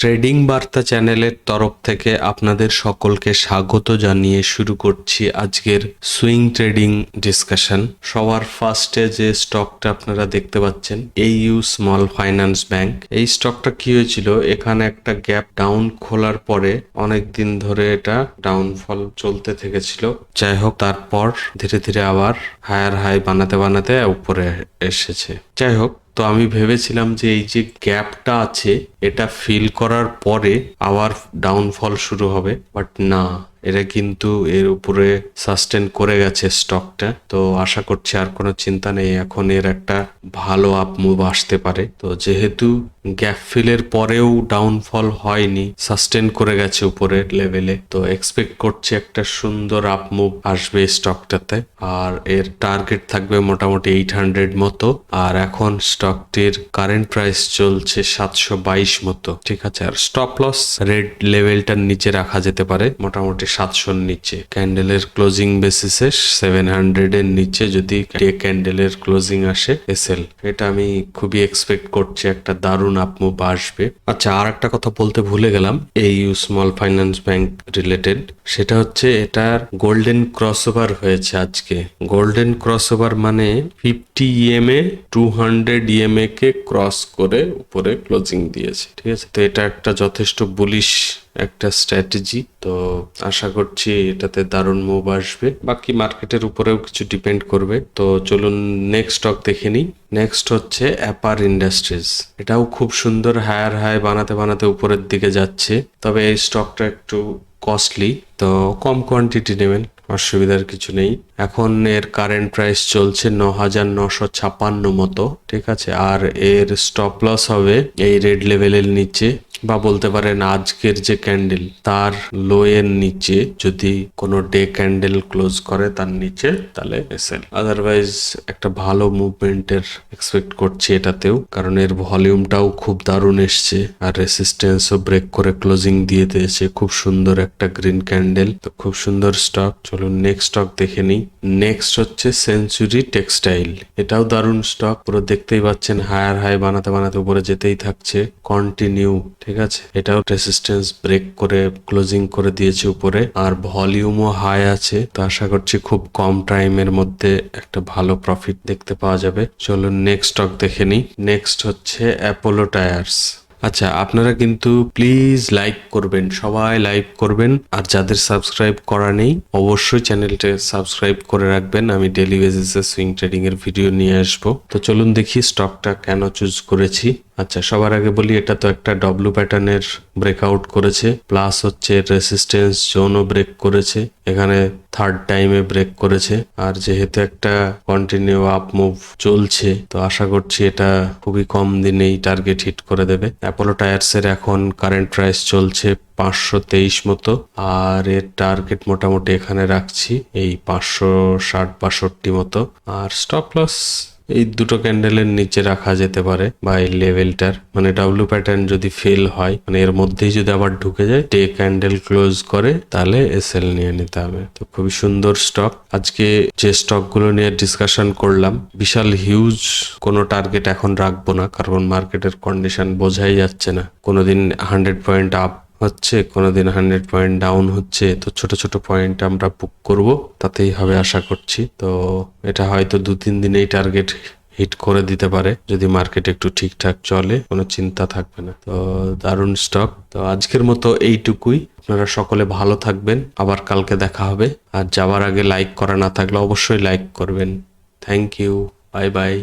Trading বার্তা চ্যানেলের তরফ থেকে আপনাদের সকলকে স্বাগত জানিয়ে শুরু করছি আজকের সুইং ট্রেডিং ডিসকাশন। সবার ফার্স্টে যে স্টকটা আপনারা দেখতে পাচ্ছেন, এইইউ স্মল ফাইন্যান্স ব্যাংক। এই স্টকটা কি হয়েছিল, এখানে একটা গ্যাপ ডাউন খোলার পরে অনেক দিন ধরে এটা ডাউনফল চলতে থেকেছিল। যাই হোক, তারপর ধীরে ধীরে আবার হায়ার হাই বানাতে বানাতে উপরে এসেছে। যাই হোক, তো আমি ভেবেছিলাম যে এই যে গ্যাপটা আছে এটা ফিল করার পরে আবার ডাউনফল শুরু হবে, বাট না, এরা কিন্তু এর উপরে সাস্টেন করে গেছে স্টকটা। তো আশা করছি আর কোনো চিন্তা নেই, এখন এর একটা ভালো আপ মুভ আসতে পারে। তো যেহেতু গ্যাপ ফিলের পরেও ডাউনফল হয়নি, সাস্টেন করে গেছে উপরের লেভেলে, তো এক্সপেক্ট করছি একটা সুন্দর আপ মুভ আসবে স্টকটাতে। আর এর টার্গেট থাকবে মোটামুটি 800 মতো, আর এখন স্টকটির কারেন্ট প্রাইস চলছে 722 মতো, ঠিক আছে। আর স্টপ লস রেড লেভেলটার নিচে রাখা যেতে পারে, মোটামুটি 700 নিচে। ক্যান্ডেলের ক্লোজিং বেসিসে 700 এর নিচে যদি ডে ক্যান্ডেলের ক্লোজিং আসে এসএল, এটা আমি খুবই এক্সপেক্ট করছি একটা দারুণ আপ মুভ আসবে। আচ্ছা, আর একটা কথা বলতে ভুলে গেলাম এইইউ স্মল ফাইন্যান্স ব্যাংক রিলেটেড, সেটা হচ্ছে এটার গোল্ডেন ক্রসওভার হয়েছে আজকে। গোল্ডেন ক্রসওভার মানে 50 ইএমএ 200 ইএমএ কে ক্রস করে উপরে ক্লোজিং দিয়েছে, ঠিক আছে। তো এটা একটা যথেষ্ট বুলিশ একটা স্ট্র্যাটেজি। তো আশা করছি এটাতে দারুণ মুভ আসবে, বাকি মার্কেটের উপরেও কিছু ডিপেন্ড করবে। তো চলুন নেক্সট স্টক দেখে নিই। নেক্সট হচ্ছে অ্যাপার ইন্ডাস্ট্রিজ। এটাও খুব সুন্দর হায়ার হাই বানাতে বানাতে উপরের দিকে যাচ্ছে, তবে এই স্টকটা একটু কস্টলি, তো কম কোয়ান্টিটি নেবেন, অসুবিধার কিছু নেই। এখন এর কারেন্ট প্রাইস চলছে 9956 মতো, ঠিক আছে। আর এর স্টপ লস হবে এই রেড লেভেলের নিচে, বা বলতে পারেন আজকের যে ক্যান্ডেল তার লো এর নিচে যদি কোনো ডে ক্যান্ডেল ক্লোজ করে তার নিচে, তাহলে এসএল। আদারওয়াইজ একটা ভালো মুভমেন্টের এক্সপেক্ট করছি এটাতেও, কারণ এর ভলিউমটাও খুব দারুণ এসছে আর রেসিস্টেন্সও ব্রেক করে ক্লোজিং দিয়ে দিয়েছে। খুব সুন্দর একটা গ্রিন ক্যান্ডেল, তো খুব সুন্দর স্টক। চলুন নেক্সট স্টক দেখে নিই। নেক্সট হচ্ছে সেঞ্চুরি টেক্সটাইল। এটাও দারুণ স্টক, পুরো দেখতেই পাচ্ছেন হায়ার হাই বানাতে বানাতে উপরে যেতেই থাকছে কন্টিনিউ, ঠিক আছে। এটাও রেসিস্টেন্স ব্রেক করে ক্লোজিং করে দিয়েছে উপরে, আর ভলিউমও হাই আছে। তো আশা করছি খুব কম টাইমের মধ্যে একটা ভালো প্রফিট দেখতে পাওয়া যাবে। চলুন নেক্সট স্টক দেখে নিই। নেক্সট হচ্ছে অ্যাপোলো টায়ার্স। আচ্ছা, আপনারা কিন্তু প্লিজ লাইক করবেন, সবাই লাইক করবেন, আর যাদের সাবস্ক্রাইব করা নেই অবশ্যই চ্যানেলটা সাবস্ক্রাইব করে রাখবেন। আমি ডেলি বেসিসে সুইং ট্রেডিং এর ভিডিও নিয়ে আসবো। তো চলুন দেখি স্টকটা কেন চুজ করেছি। আচ্ছা, সবার আগে বলি এটা তো একটা ডব্লু প্যাটার্নের ব্রেকআউট করেছে, প্লাস হচ্ছে রেসিস্টেন্স জোনও ব্রেক করেছে, এখানে থার্ড টাইমে ব্রেক করেছে। আর যেহেতু একটা কন্টিনিউ আপ মুভ চলছে, তো আশা করছি এটা খুবই কম দিনেই টার্গেট হিট করে দেবে। অ্যাপোলো টায়ার্স এর এখন কারেন্ট প্রাইস চলছে 523 মতো, আর এর টার্গেট মোটামুটি এখানে রাখছি এই 560-62 মতো। আর স্টপ লস এই দুটো ক্যান্ডেলের নিচে রাখা যেতে পারে, বা এই লেভেলটার, মানে ডাব্লু প্যাটার্ন যদি ফেল হয়, মানে এর মধ্যেই যদি আবার ঢুকে যায়, ডে ক্যান্ডেল ক্লোজ করে, তাহলে এসএল নিয়ে নিতে হবে। তো খুবই সুন্দর স্টক। আজকে যে স্টকগুলো নিয়ে ডিসকাশন করলাম, বিশাল হিউজ কোনো টার্গেট এখন রাখবো না, কারণ মার্কেটের কন্ডিশন বোঝাই যাচ্ছে না। কোনোদিন 100 পয়েন্ট আপ হচ্ছে, কোনোদিন 100 পয়েন্ট ডাউন হচ্ছে, তো ছোট ছোট পয়েন্ট আমরা বুক করব, তাতেই হবে আশা করছি। তো এটা হয়তো 2-3 দিনেই টার্গেট হিট করে দিতে পারে, যদি মার্কেট একটু ঠিকঠাক চলে, কোনো চিন্তা থাকবে না। তো দারুণ স্টক। তো আজকের মতো এইটুকুই। আপনারা সকলে ভালো থাকবেন, আবার কালকে দেখা হবে। আর যাওয়ার আগে লাইক করা না থাকলে অবশ্যই লাইক করবেন। Thank you, bye by.